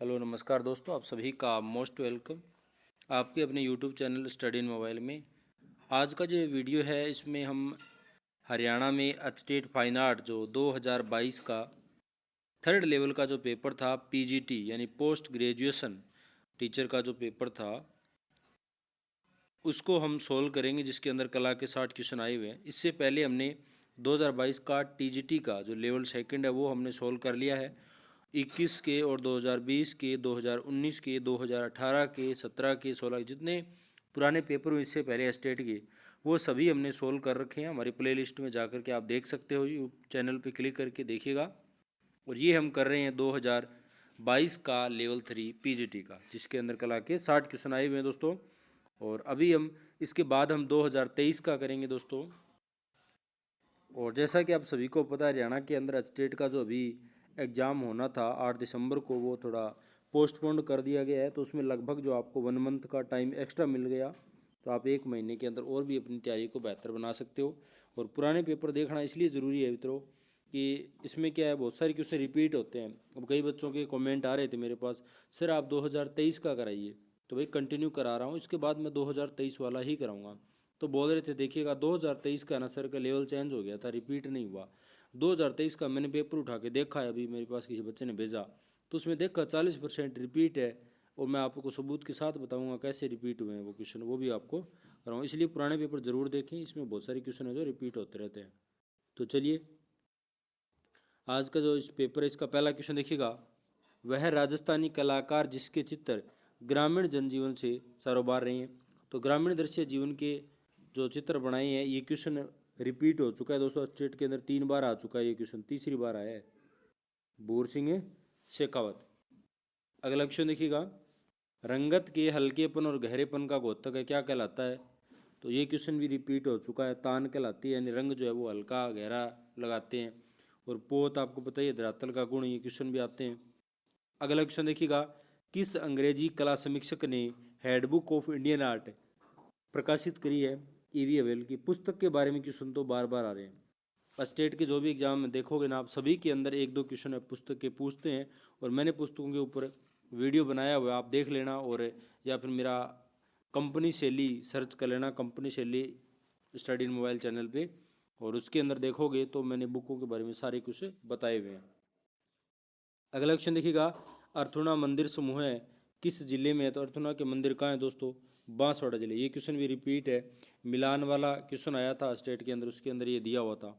Hello नमस्कार दोस्तों, आप सभी का मोस्ट वेलकम आपके अपने YouTube channel study in mobile में। आज का जो वीडियो है इसमें हम हरियाणा में स्टेट फाइन आर्ट जो 2022 का थर्ड लेवल का जो पेपर था पीजीटी यानी पोस्ट ग्रेजुएशन टीचर का जो पेपर था उसको हम सोल्व करेंगे, जिसके अंदर कला के 60 क्वेश्चन आए हुए हैं। इससे पहले हमने 2022 का टीजीटी का जो लेवल सेकंड है वो हमने सोल्व कर लिया है। 21 के और 2020 के, 2019 के, 2018 के, 17 के, 16 के जितने पुराने पेपर हुए इससे पहले स्टेट के, वो सभी हमने सोल्व कर रखे हैं। हमारी प्लेलिस्ट में जाकर के आप देख सकते हो, यूट्यूब चैनल पे क्लिक करके देखिएगा। और ये हम कर रहे हैं 2022 का लेवल 3 पीजीटी का, जिसके अंदर कला के 60 क्वेश्चन आए हुए हैं दोस्तों। और अभी हम इसके बाद हम 2023 का करेंगे दोस्तों। और जैसा कि आप सभी को पता है, हरियाणा के अंदर स्टेट का जो अभी एग्ज़ाम होना था 8 दिसंबर को, वो थोड़ा पोस्टपोन कर दिया गया है। तो उसमें लगभग जो आपको 1 मंथ का टाइम एक्स्ट्रा मिल गया, तो आप 1 महीने के अंदर और भी अपनी तैयारी को बेहतर बना सकते हो। और पुराने पेपर देखना इसलिए ज़रूरी है मित्रों कि इसमें क्या है, बहुत सारे क्वेश्चन रिपीट होते हैं। अब कई बच्चों के कमेंट आ रहे थे मेरे पास, सर आप 2023 का कराइए, तो भाई कंटिन्यू करा रहा हूँ, इसके बाद मैं 2023 वाला ही कराऊंगा। तो बोल रहे थे देखिएगा 2023 का ना सर का लेवल चेंज हो गया था, रिपीट नहीं हुआ। 2023 का मैंने पेपर उठा के देखा है, अभी मेरे पास किसी बच्चे ने भेजा, तो उसमें देखा 40% रिपीट है। और मैं आपको सबूत के साथ बताऊंगा कैसे रिपीट हुए हैं वो क्वेश्चन, वो भी आपको कराऊँ। इसलिए पुराने पेपर ज़रूर देखें, इसमें बहुत सारे क्वेश्चन है जो रिपीट होते रहते हैं। तो चलिए आज का जो इस पेपर है इसका पहला क्वेश्चन देखिएगा। वह राजस्थानी कलाकार जिसके चित्र ग्रामीण जनजीवन से सरोबार रहे हैं। तो ग्रामीण दृश्य जीवन के जो चित्र बनाए हैं, ये क्वेश्चन रिपीट हो चुका है दोस्तों। स्टेट के अंदर 3 बार आ चुका है, ये क्वेश्चन तीसरी बार आया है। बोर सिंह शेखावत। अगला क्वेश्चन देखिएगा। रंगत के हल्केपन और गहरेपन का द्योतक है क्या कहलाता है। तो ये क्वेश्चन भी रिपीट हो चुका है। तान कहलाती है, यानी रंग जो है वो हल्का गहरा लगाते हैं। और पोत आपको पता ही है, धरातल का गुण, ये क्वेश्चन भी आते हैं। अगला क्वेश्चन देखिएगा। किस अंग्रेजी कला समीक्षक ने हैंडबुक ऑफ इंडियन आर्ट प्रकाशित करी है। ईवी अवेल की पुस्तक के बारे में क्वेश्चन तो बार बार आ रहे हैं। स्टेट के जो भी एग्जाम में देखोगे ना आप, सभी के अंदर 1-2 क्वेश्चन पुस्तक के पूछते हैं। और मैंने पुस्तकों के ऊपर वीडियो बनाया हुआ है, आप देख लेना। और या फिर मेरा कंपनी शैली सर्च कर लेना, कंपनी शैली स्टडी इन मोबाइल चैनल पे, और उसके अंदर देखोगे तो मैंने बुकों के बारे में सारे कुछ बताए हुए हैं। अगला क्वेश्चन देखिएगा। अर्थुना मंदिर समूह है किस जिले में है। तो अर्थुना के मंदिर कहाँ है दोस्तों, बांसवाड़ा जिले। ये क्वेश्चन भी रिपीट है, मिलान वाला क्वेश्चन आया था स्टेट के अंदर, उसके अंदर ये दिया हुआ था।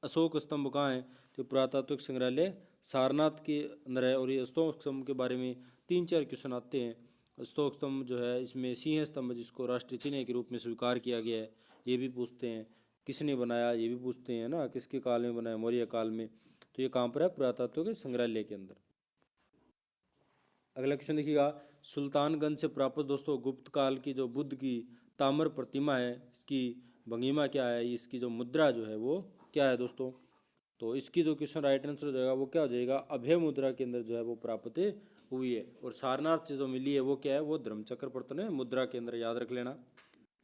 अशोक स्तंभ कहाँ है, तो पुरातात्विक संग्रहालय सारनाथ के अंदर है। और ये अशोक स्तंभ के बारे में 3-4 क्वेश्चन आते हैं। अशोक स्तंभ जो है, इसमें सिंह स्तंभ जिसको राष्ट्रीय चिन्ह के रूप में स्वीकार किया गया है, ये भी पूछते हैं। किसने बनाया, ये भी पूछते हैं ना, किसके काल में बनाया, मौर्य काल में। तो ये कहाँ पर है, पुरातात्विक संग्रहालय के अंदर। अगला क्वेश्चन देखिएगा। सुल्तानगंज से प्राप्त दोस्तों गुप्त काल की जो बुद्ध की ताम्र प्रतिमा है, इसकी भंगिमा क्या है, इसकी जो मुद्रा जो है वो क्या है दोस्तों। तो इसकी जो क्वेश्चन राइट आंसर हो जाएगा वो क्या हो जाएगा, अभय मुद्रा के अंदर जो है वो प्राप्त हुई है। और सारनाथ से जो मिली है वो क्या है, वो धर्मचक्र प्रवर्तन है मुद्रा के अंदर, याद रख लेना।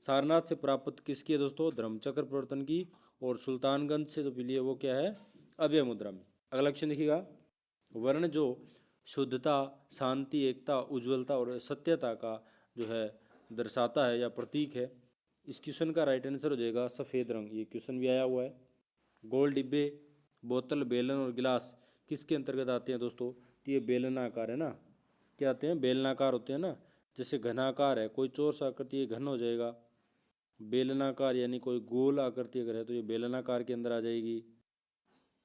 सारनाथ से प्राप्त किसकी है दोस्तों, धर्मचक्र प्रवर्तन की। और सुल्तानगंज से जो मिली है वो क्या है, अभय मुद्रा में। अगला क्वेश्चन देखिएगा। वर्ण जो शुद्धता, शांति, एकता, उज्ज्वलता और सत्यता का जो है दर्शाता है या प्रतीक है, इस क्वेश्चन का राइट आंसर हो जाएगा सफ़ेद रंग। ये क्वेश्चन भी आया हुआ है। गोल डिब्बे, बोतल, बेलन और गिलास किसके अंतर्गत आते हैं दोस्तों। तो ये बेलनाकार है ना, क्या आते हैं, बेलनाकार होते हैं ना। जैसे घनाकार है, कोई चौरस आकृति, ये घन हो जाएगा। बेलनाकार यानी कोई गोल आकृति अगर है तो ये बेलनाकार के अंदर आ जाएगी,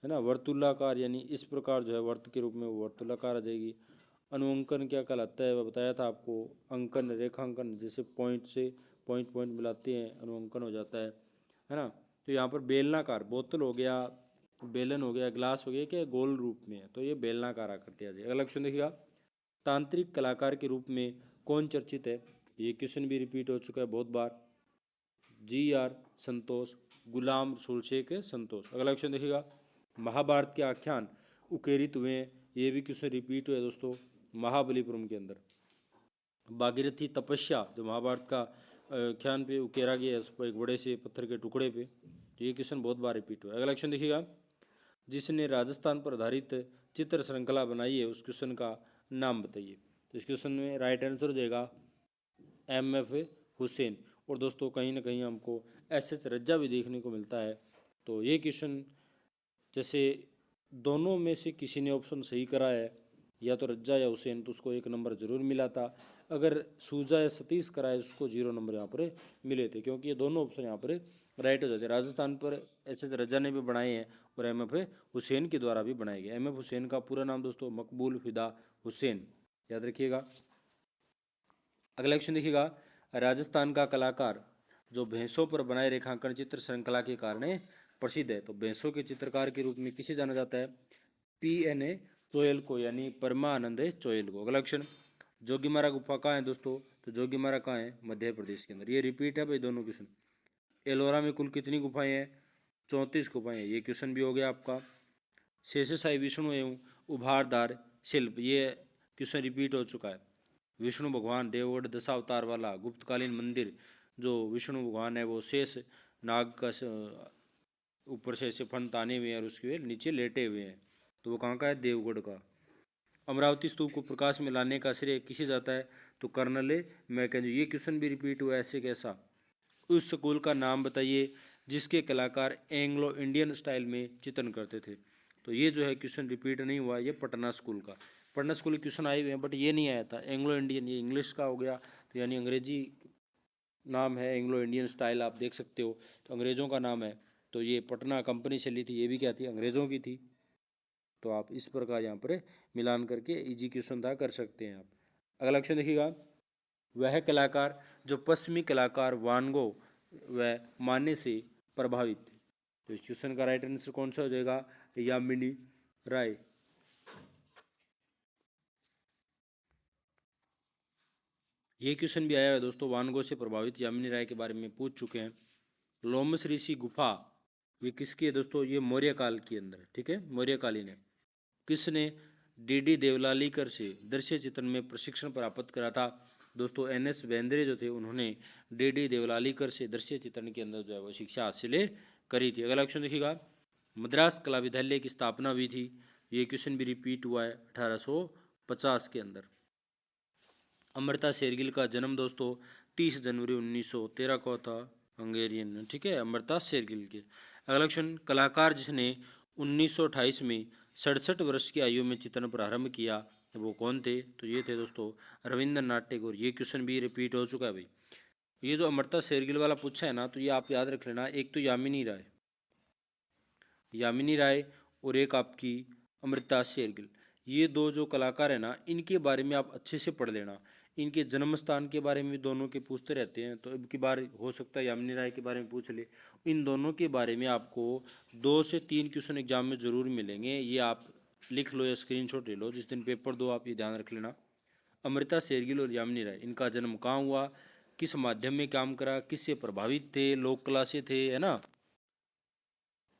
है ना। वर्तुलाकार यानी इस प्रकार जो है वर्त के रूप में वो वर्तुलाकार आ जाएगी। अनुअंकन क्या कहलाता है, वह बताया था आपको। अंकन, रेखांकन, जैसे पॉइंट से पॉइंट पॉइंट मिलाते हैं, अनुअंकन हो जाता है ना। तो यहाँ पर बेलनाकार, बोतल हो गया, बेलन हो गया, ग्लास हो गया, क्या गोल रूप में है, तो ये बेलनाकार आकृति आ जाएगी। अगला क्वेश्चन देखिएगा। तांत्रिक कलाकार के रूप में कौन चर्चित है। ये क्वेश्चन भी रिपीट हो चुका है बहुत बार। GR संतोष, गुलाम रसूल शेख संतोष। अगला क्वेश्चन देखिएगा। महाभारत के आख्यान उकेरित हुए हैं, ये भी क्वेश्चन रिपीट हुआ है दोस्तों महाबलीपुरम के अंदर। भागीरथी तपस्या जो महाभारत का आख्यान पे उकेरा गया है, उस पर एक बड़े से पत्थर के टुकड़े पे, तो ये क्वेश्चन बहुत बार रिपीट हुआ है। अगला क्वेश्चन देखिएगा। जिसने राजस्थान पर आधारित चित्र श्रृंखला बनाई है, उस क्वेश्चन का नाम बताइए। तो इस क्वेश्चन में राइट आंसर हो जाएगा MF हुसैन। और दोस्तों कहीं ना कहीं हमको SS रज्जा भी देखने को मिलता है। तो ये क्वेश्चन जैसे दोनों में से किसी ने ऑप्शन सही करा है, या तो रज्जा या हुसैन, तो उसको 1 नंबर जरूर मिला था। अगर सूजा या सतीश करा है उसको 0 नंबर यहाँ पर मिले थे, क्योंकि ये दोनों ऑप्शन यहाँ पर राइट हो जाते हैं। राजस्थान पर SS रज्जा ने भी बनाए हैं और MF हुसैन के द्वारा भी बनाए गए। MF हुसैन का पूरा नाम दोस्तों मकबूल फिदा हुसैन, याद रखिएगा। अगला क्वेश्चन देखिएगा, राजस्थान का कलाकार जो भैंसों पर बनाए रेखांकन चित्र श्रृंखला के कारण प्रसिद्ध है, तो भैंसों के चित्रकार के रूप में किसे जाना जाता है? PNA चोयल को, यानी परमानंद चोयल को। अगला क्वेश्चन, जोगीमारा गुफा कहाँ है दोस्तों? तो जोगीमारा कहाँ है? मध्य प्रदेश के अंदर। ये रिपीट है भाई दोनों क्वेश्चन। एलोरा में कुल कितनी गुफाएं हैं? 34 गुफाएं हैं। ये क्वेश्चन भी हो गया आपका। शेषशाही विष्णु एवं उभारदार शिल्प, ये क्वेश्चन रिपीट हो चुका है। विष्णु भगवान देवगढ़ दशावतार वाला गुप्तकालीन मंदिर, जो विष्णु भगवान है वो शेष नाग का ऊपर से ऐसे फन ताने हुए हैं और उसके नीचे लेटे हुए हैं, तो वो कहाँ का है? देवगढ़ का। अमरावती स्तूप को प्रकाश में लाने का श्रेय किसे जाता है? तो कर्नल मैकेंजी। ये क्वेश्चन भी रिपीट हुआ है, ऐसे कैसा? उस स्कूल का नाम बताइए जिसके कलाकार एंग्लो इंडियन स्टाइल में चित्रण करते थे। तो ये जो है क्वेश्चन रिपीट नहीं हुआ, ये पटना स्कूल का। पटना स्कूल के क्वेश्चन आए हुए हैं, बट ये नहीं आया था एंग्लो इंडियन, ये इंग्लिश का हो गया, तो यानी अंग्रेजी नाम है। एंग्लो इंडियन स्टाइल आप देख सकते हो, तो अंग्रेज़ों का नाम है। तो ये पटना कंपनी से ली थी, ये भी क्या थी? अंग्रेज़ों की थी। तो आप इस प्रकार यहाँ पर मिलान करके इजी क्वेश्चन था कर सकते हैं आप। अगला क्वेश्चन देखिएगा, वह कलाकार जो पश्चिमी कलाकार वानगो व माने से प्रभावित थे। तो इस क्वेश्चन का राइट आंसर कौन सा हो जाएगा? यामिनी राय। ये क्वेश्चन भी आया है दोस्तों, वानगो से प्रभावित यामिनी राय के बारे में पूछ चुके हैं। लोमस ऋषि गुफा, ये किसकी है दोस्तों? ये मौर्य काल के अंदर है, ठीक है, मौर्यकालीन है। किसने DD देवलालीकर से दृश्य चित्रण में प्रशिक्षण प्राप्त करा था? दोस्तों NS बेंद्रे जो थे, उन्होंने DD देवलालीकर से दृश्य चित्रण के अंदर जो है वो शिक्षा हासिल करी थी। अगला क्वेश्चन देखिएगा, मद्रास कला विद्यालय की स्थापना हुई थी। ये क्वेश्चन भी रिपीट हुआ है 1850 के अंदर। अमृता शेरगिल का जन्म दोस्तों 30 जनवरी 1913 को था, हंगेरियन, ठीक है, अमृता शेरगिल के। अगला क्वेश्चन, कलाकार जिसने 1928 में 67 वर्ष की आयु में चित्रण प्रारंभ किया, वो कौन थे? तो ये थे दोस्तों रविंद्रनाथ टैगोर। ये क्वेश्चन भी रिपीट हो चुका है भाई। ये जो अमृता शेरगिल वाला पूछा है ना, तो ये आप याद रख लेना। एक तो यामिनी राय, यामिनी राय, और एक आपकी अमृता शेरगिल। ये दो जो कलाकार है ना, इनके बारे में आप अच्छे से पढ़ लेना। इनके जन्म स्थान के बारे में भी दोनों के पूछते रहते हैं, तो अब की बार हो सकता है यामिनी राय के बारे में पूछ ले। इन दोनों के बारे में आपको 2 से 3 क्वेश्चन एग्जाम में ज़रूर मिलेंगे। ये आप लिख लो या स्क्रीनशॉट ले लो, जिस दिन पेपर दो आप ये ध्यान रख लेना। अमृता शेरगिल और यामिनी राय, इनका जन्म कहाँ हुआ, किस माध्यम में काम करा, किससे प्रभावित थे, लोक कला से थे, है ना,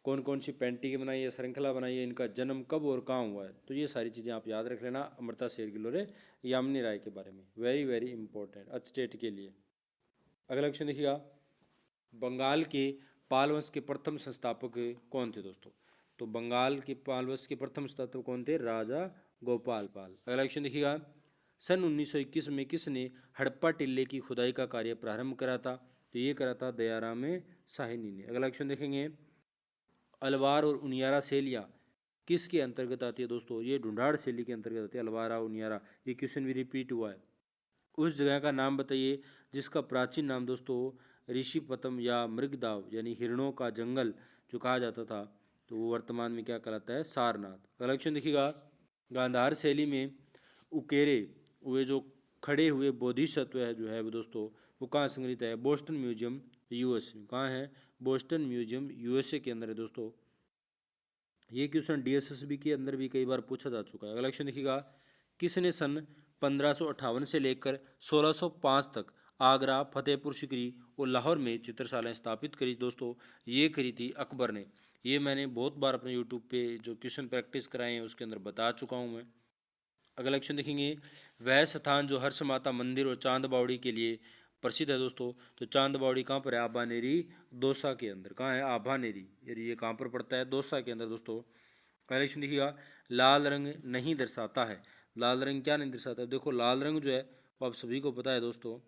कौन कौन सी पेंटिंग बनाई है, श्रृंखला बनाई है, इनका जन्म कब और कहाँ हुआ है, तो ये सारी चीज़ें आप याद रख लेना अमृता शेरगिल और यामिनी राय के बारे में। वेरी वेरी इंपॉर्टेंट आज स्टेट के लिए। अगला क्वेश्चन देखिएगा, बंगाल के पाल वंश के प्रथम संस्थापक कौन थे दोस्तों? तो बंगाल के पाल वंश के प्रथम संस्थापक कौन थे? राजा गोपाल पाल। अगला क्वेश्चन देखिएगा, सन 1921 में किसने हड़प्पा टिल्ले की खुदाई का कार्य प्रारंभ करा था? तो ये करा था दयाराम साहिनी ने। अगला क्वेश्चन देखेंगे, अलवार और उनियारा शैलियाँ किसके अंतर्गत आती है दोस्तों? ये ढूंढाड़ शैली के अंतर्गत आती है, अलवारा उनियारा। ये क्वेश्चन भी रिपीट हुआ है। उस जगह का नाम बताइए जिसका प्राचीन नाम दोस्तों ऋषिपतम या मृगदाव यानी हिरणों का जंगल जो कहा जाता था, तो वो वर्तमान में क्या कहलाता है? सारनाथ। कलेक्शन देखिएगा, गांधार शैली में उकेरे हुए जो खड़े हुए बोधिसत्व है जो है वो दोस्तों, वो कहाँ संग्रहित है? बोस्टन म्यूजियम यूएस में। कहाँ है? बोस्टन म्यूजियम यूएसए के अंदर है दोस्तों। ये क्वेश्चन DSSB के अंदर भी कई बार पूछा जा चुका है। अगला क्वेश्चन देखिएगा, किसने सन 1558 से लेकर 1605 तक आगरा, फतेहपुर सिकरी और लाहौर में चित्रशालाएँ स्थापित करी दोस्तों? ये करी थी अकबर ने। ये मैंने बहुत बार अपने यूट्यूब पे जो क्वेश्चन प्रैक्टिस कराए हैं उसके अंदर बता चुका हूँ मैं। अगला क्वेश्चन देखेंगे, वह स्थान जो हर्ष माता मंदिर और चांद बावड़ी के लिए प्रसिद्ध है दोस्तों, तो चांद बावड़ी कहाँ पर है? आभानेरी दौसा के अंदर। कहाँ है? आभानेरी, ये कहाँ पर पड़ता है? दौसा के अंदर दोस्तों। अगला क्वेश्चन देखिएगा, लाल रंग नहीं दर्शाता है लाल रंग क्या नहीं दर्शाता है? देखो लाल रंग जो है वो आप सभी को पता है दोस्तों,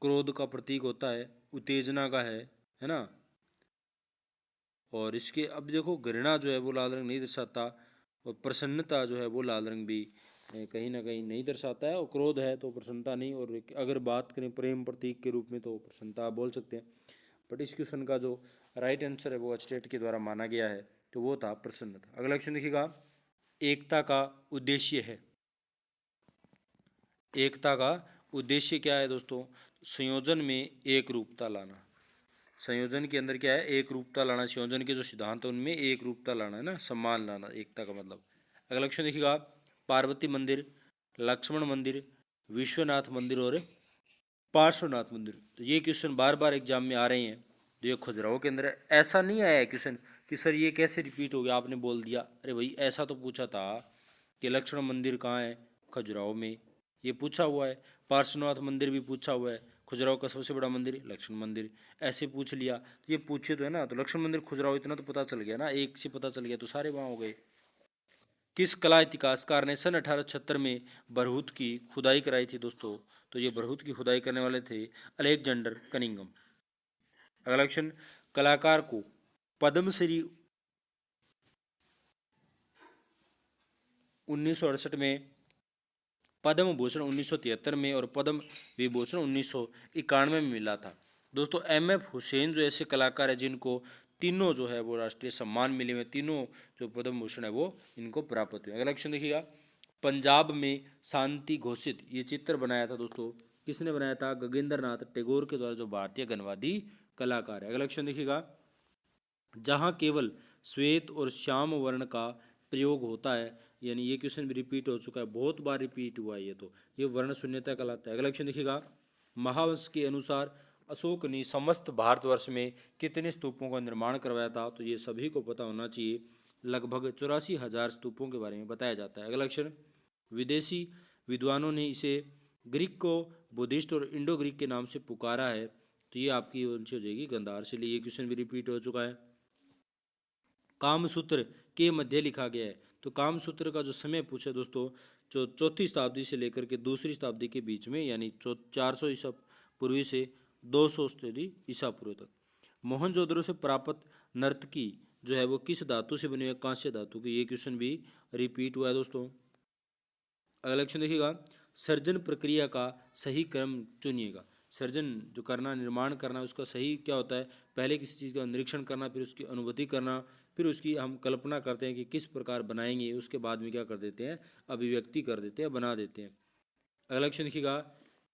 क्रोध का प्रतीक होता है, उत्तेजना का है ना। और इसके अब देखो घृणा जो है वो लाल रंग नहीं दर्शाता, और प्रसन्नता जो है वो लाल रंग भी कहीं ना कहीं नहीं दर्शाता है, और क्रोध है तो प्रसन्नता नहीं, और अगर बात करें प्रेम प्रतीक के रूप में तो प्रसन्नता आप बोल सकते हैं। बट इस क्वेश्चन का जो राइट आंसर है वो स्टेट के द्वारा माना गया है, तो वो था प्रसन्नता। अगला क्वेश्चन देखिएगा, एकता का उद्देश्य है। एकता का उद्देश्य क्या है दोस्तों? संयोजन में एक रूपता लाना। संयोजन के अंदर क्या है? एक रूपता लाना। संयोजन के जो सिद्धांत है उनमें एक रूपता लाना है ना, सम्मान लाना, एकता का मतलब। अगला क्वेश्चन देखिएगा, पार्वती मंदिर, लक्ष्मण मंदिर, विश्वनाथ मंदिर और पार्श्वनाथ मंदिर। तो ये क्वेश्चन बार बार एग्जाम में आ रहे हैं, तो ये खजुराहो के अंदर है। ऐसा नहीं आया है क्वेश्चन कि सर ये कैसे रिपीट हो गया, आपने बोल दिया। अरे भाई ऐसा तो पूछा था कि लक्ष्मण मंदिर कहाँ है? खजुराहो में, ये पूछा हुआ है। पार्श्वनाथ मंदिर भी पूछा हुआ है। खजुराहो का सबसे बड़ा मंदिर लक्ष्मण मंदिर, ऐसे पूछ लिया तो ये पूछे तो है ना। तो लक्ष्मण मंदिर खजुराहो इतना तो पता चल गया ना, एक से पता चल गया तो सारे वहाँ हो गए। किस कला इतिहासकार ने सन 1876 में बरहूत की खुदाई कराई थी दोस्तों? तो ये बरहूत की खुदाई करने वाले थे अलेक्जेंडर कनिंगम। अगला क्वेश्चन, कलाकार को पद्मश्री 1968 में, पद्म भूषण 1973 में और पद्म विभूषण 1991 में मिला था। दोस्तों एम.एफ. हुसैन जो ऐसे कलाकार है जिनको तीनों जो है वो राष्ट्रीय सम्मान मिले हुए, तीनों जो पद्म भूषण है वो इनको प्राप्त हुए। अगला क्वेश्चन देखिएगा, पंजाब में शांति घोषित ये चित्र बनाया था दोस्तों, किसने बनाया था? गगनेंद्र नाथ टैगोर के द्वारा, जो भारतीय गणवादी कलाकार है। अगला क्वेश्चन देखिएगा, जहाँ केवल श्वेत और श्याम वर्ण का प्रयोग होता है, यानी ये क्वेश्चन भी रिपीट हो चुका है, बहुत बार रिपीट हुआ है ये, तो ये वर्ण शून्यता कहलाता है। अगला क्वेश्चन देखिएगा, महावंश के अनुसार अशोक ने समस्त भारतवर्ष में कितने स्तूपों का निर्माण करवाया था? तो ये सभी को पता होना चाहिए, लगभग 84,000 स्तूपों के बारे में बताया जाता है। अगला क्वेश्चन, विदेशी विद्वानों ने इसे ग्रीक को बुद्धिस्ट और इंडो ग्रीक के नाम से पुकारा है, तो ये आपकी आंसर हो जाएगी गांधार से। लिए ये क्वेश्चन भी रिपीट हो चुका है। कामसूत्र के मध्य लिखा गया है, तो कामसूत्र का जो समय पूछे दोस्तों, जो चौथी शताब्दी से लेकर के दूसरी शताब्दी के बीच में, यानी 400 ईसा पूर्वी से 200 ईसा पूर्व तक। मोहनजोदड़ो से प्राप्त नर्तकी जो है वो किस धातु से बनी हुई है? कांस्य धातु की। ये क्वेश्चन भी रिपीट हुआ है दोस्तों। अगला क्वेश्चन देखिएगा, सर्जन प्रक्रिया का सही क्रम चुनिएगा। सर्जन जो करना, निर्माण करना, उसका सही क्या होता है? पहले किसी चीज़ का निरीक्षण करना, फिर उसकी अनुभूति करना, फिर उसकी हम कल्पना करते हैं कि किस प्रकार बनाएंगे, उसके बाद में क्या कर देते हैं? अभिव्यक्ति कर देते हैं, बना देते हैं। अगला क्वेश्चन देखिएगा,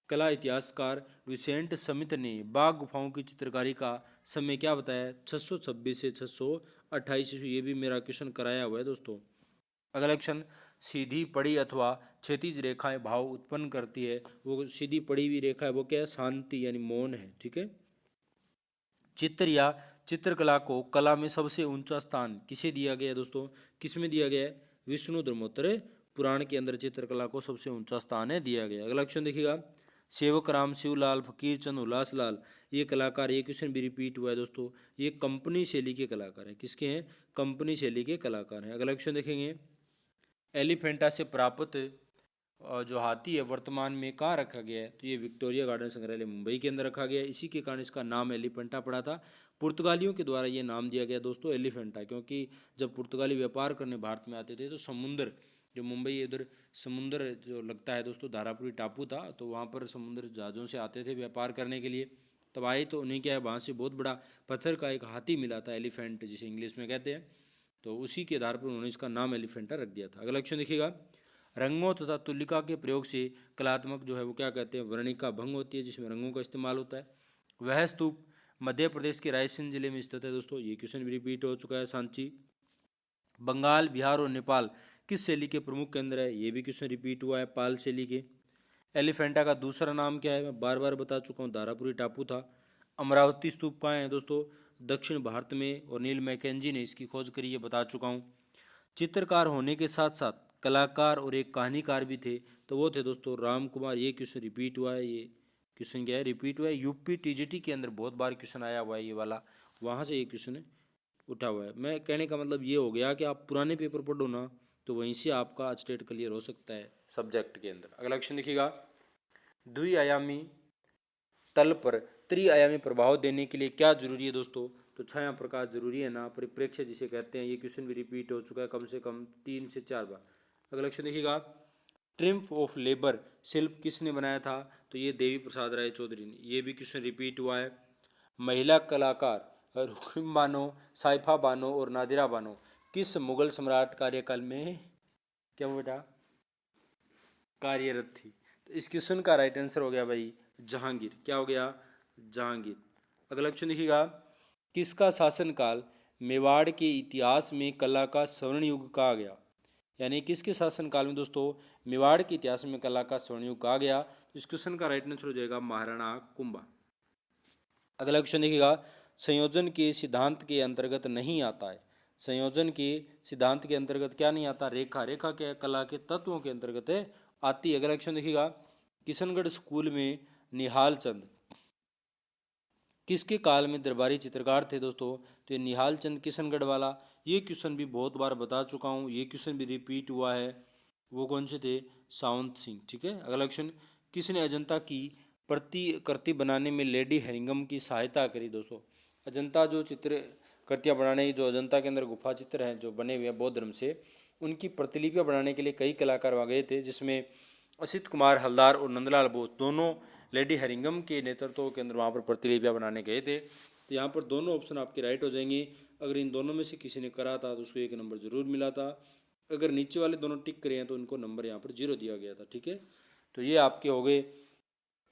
कला इतिहासकार विसेंट स्मिथ ने बाघ गुफाओं की चित्रकारी का समय क्या बताया? 626 से 628 ईस्वी। ये भी मेरा क्वेश्चन कराया हुआ है दोस्तों। अगला क्वेश्चन, सीधी पड़ी अथवा क्षैतिज रेखाएं भाव उत्पन्न करती है, वो सीधी पड़ी हुई रेखा है वो क्या है? शांति यानी मौन है, ठीक है। चित्र या चित्रकला को कला में सबसे ऊंचा स्थान किसे दिया गया है दोस्तों? किस में दिया गया है? विष्णु धर्मोत्तर पुराण के अंदर चित्रकला को सबसे ऊंचा स्थान है दिया गया। अगला क्वेश्चन देखिएगा, सेवक राम, शिवलाल, फकीर चंद, उल्लासलाल, ये कलाकार, ये क्वेश्चन भी रिपीट हुआ है दोस्तों, ये कंपनी शैली के कलाकार हैं। किसके हैं? कंपनी शैली के कलाकार हैं। अगला क्वेश्चन देखेंगे, एलिफेंटा से प्राप्त जो हाथी है वर्तमान में कहाँ रखा गया है? तो ये विक्टोरिया गार्डन संग्रहालय मुंबई के अंदर रखा गया है। इसी के कारण इसका नाम एलिफेंटा पड़ा था। पुर्तगालियों के द्वारा ये नाम दिया गया दोस्तों एलिफेंटा, क्योंकि जब पुर्तगाली व्यापार करने भारत में आते थे तो समुद्र, जो मुंबई इधर समुद्र जो लगता है दोस्तों, धारापुरी टापू था, तो वहाँ पर समुद्र जहाज़ों से आते थे व्यापार करने के लिए। तब आए तो उन्हें क्या है, वहाँ से बहुत बड़ा पत्थर का एक हाथी मिला था, एलिफेंट जिसे इंग्लिश में कहते हैं, तो उसी के आधार पर उन्होंने इसका नाम एलिफेंटा रख दिया था। अगला क्वेश्चन देखिएगा, रंगों तथा तुलिका के प्रयोग से कलात्मक जो है वो क्या कहते हैं? वर्णिका भंग होती है, जिसमें रंगों का इस्तेमाल होता है। वह स्तूप मध्य प्रदेश के रायसेन जिले में स्थित है दोस्तों, ये क्वेश्चन भी रिपीट हो चुका है। सांची, बंगाल, बिहार और नेपाल किस शैली के प्रमुख केंद्र है? ये भी क्वेश्चन रिपीट हुआ है, पाल शैली के। एलिफेंटा का दूसरा नाम क्या है? मैं बार बार बता चुका हूँ, धारापुरी टापू था। अमरावती स्तूप कहाँ है दोस्तों? दक्षिण भारत में, और नील मैकेंजी ने इसकी खोज करी, ये बता चुका हूँ। चित्रकार होने के साथ साथ कलाकार और एक कहानीकार भी थे, तो वो थे दोस्तों राम कुमार। ये क्वेश्चन रिपीट हुआ है, ये क्वेश्चन क्या है? रिपीट हुआ है। यूपी टीजीटी के अंदर बहुत बार क्वेश्चन आया हुआ है ये वाला, वहाँ से ये क्वेश्चन उठा हुआ है। मैं कहने का मतलब ये हो गया कि आप पुराने पेपर पढ़ो ना, तो वहीं से आपका स्टेट क्लियर हो सकता है सब्जेक्ट के अंदर। अगला क्वेश्चन देखिएगा, द्विआयामी तल पर त्रिआयामी प्रभाव देने के लिए क्या जरूरी है दोस्तों? तो छाया प्रकाश जरूरी है ना, परिप्रेक्ष्य जिसे कहते हैं। ये क्वेश्चन भी रिपीट हो चुका है कम से कम 3 से 4 बार। अगला क्वेश्चन देखिएगा, ट्रिम्फ ऑफ लेबर शिल्प किसने बनाया था? तो ये देवी प्रसाद राय चौधरी ने। ये भी क्वेश्चन रिपीट हुआ है। महिला कलाकार रुखिम बानो, साइफा बानो और नादिरा बानो किस मुगल सम्राट कार्यकाल में क्या हुआ बेटा कार्यरत थी? तो इस क्वेश्चन का राइट आंसर हो गया भाई जहांगीर। क्या हो गया? जहांगीर। अगला क्वेश्चन देखिएगा, किसका शासनकाल मेवाड़ के इतिहास में कला का स्वर्ण युग कहा गया? यानी किसके शासनकाल में दोस्तों मेवाड़ के इतिहास में कला का स्वर्ण युग कहा गया? तो इस क्वेश्चन का राइट आंसर हो जाएगा महाराणा कुंभा। अगला क्वेश्चन देखिएगा, संयोजन के सिद्धांत के अंतर्गत नहीं आता है। संयोजन के सिद्धांत के अंतर्गत क्या नहीं आता? रेखा। रेखा क्या कला के तत्वों के अंतर्गत है आती है। अगला क्वेश्चन देखिएगा, किशनगढ़ स्कूल में निहाल चंद किसके काल में दरबारी चित्रकार थे दोस्तों? तो ये निहाल चंद किशनगढ़ वाला। ये क्वेश्चन भी बहुत बार बता चुका हूँ, ये क्वेश्चन भी रिपीट हुआ है। वो कौन से थे? सावंत सिंह। ठीक है। अगला क्वेश्चन, किसने अजंता की प्रतिकृति बनाने में लेडी हेरिंगम की सहायता करी दोस्तों? अजंता जो चित्र कृतियाँ बनाने, जो अजंता के अंदर गुफा चित्र हैं जो बने हुए हैं बौद्ध धर्म से, उनकी प्रतिलिपियाँ बनाने के लिए कई कलाकार वहाँ गए थे, जिसमें असित कुमार हलदार और नंदलाल बोस दोनों लेडी हेरिंगम के नेतृत्व के अंदर वहाँ पर प्रतिलिपियाँ बनाने गए थे। तो यहाँ पर दोनों ऑप्शन आपके राइट हो जाएंगे। अगर इन दोनों में से किसी ने करा था तो उसको 1 नंबर जरूर मिला था। अगर नीचे वाले दोनों टिक करे हैं तो उनको नंबर यहाँ पर 0 दिया गया था। ठीक है। तो ये आपके हो गए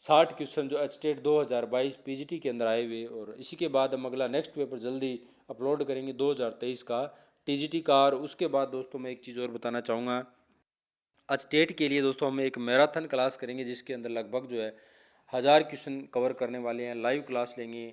60 क्वेश्चन जो एचटेट 2022 पीजीटी के अंदर आए हुए। और इसी के बाद हम अगला नेक्स्ट पेपर जल्दी अपलोड करेंगे 2023 का टीजीटी का। और उसके बाद दोस्तों मैं एक चीज़ और बताना चाहूँगा, आज स्टेट के लिए दोस्तों हम एक मैराथन क्लास करेंगे जिसके अंदर लगभग जो है 1000 क्वेश्चन कवर करने वाले हैं। लाइव क्लास लेंगे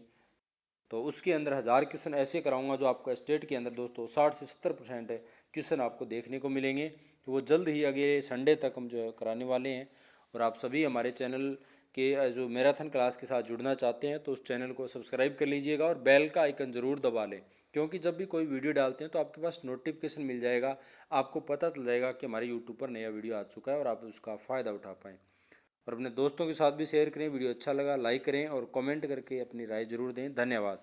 तो उसके अंदर 1000 क्वेश्चन ऐसे कराऊंगा जो आपका स्टेट के अंदर दोस्तों 60 से 70% क्वेश्चन आपको देखने को मिलेंगे। तो वो जल्द ही अगले संडे तक हम जो है कराने वाले हैं। और आप सभी हमारे चैनल के जो मैराथन क्लास के साथ जुड़ना चाहते हैं तो उस चैनल को सब्सक्राइब कर लीजिएगा और बेल का आइकन ज़रूर दबा लें, क्योंकि जब भी कोई वीडियो डालते हैं तो आपके पास नोटिफिकेशन मिल जाएगा, आपको पता चल जाएगा कि हमारे यूट्यूब पर नया वीडियो आ चुका है और आप उसका फ़ायदा उठा पाएँ। और अपने दोस्तों के साथ भी शेयर करें। वीडियो अच्छा लगा लाइक करें और कमेंट करके अपनी राय ज़रूर दें। धन्यवाद।